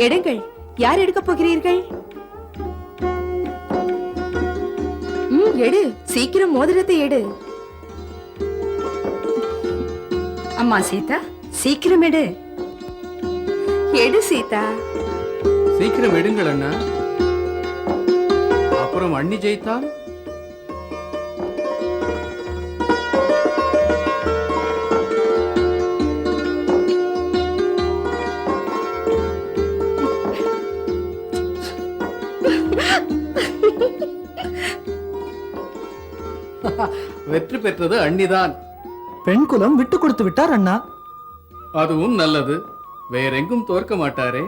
எடுங்கள். யார் எடுக்கப் போகிறீர்கள்? எடு, சீக்கிரம் மோதிரத்தை எடு. அம்மா சீதா, சீக்கிரம் எடு. எடு சீதா. சீக்கிரம் எடுங்கள் அண்ணா. அப்புறம் அண்ணி ஜெயித்தால் வெற்றி பெற்றது அண்ணிதான். பெண் குலம் விட்டு கொடுத்து விட்டார் அண்ணா. அதுவும் நல்லது. வேறெங்கும் தோற்க மாட்டாரே.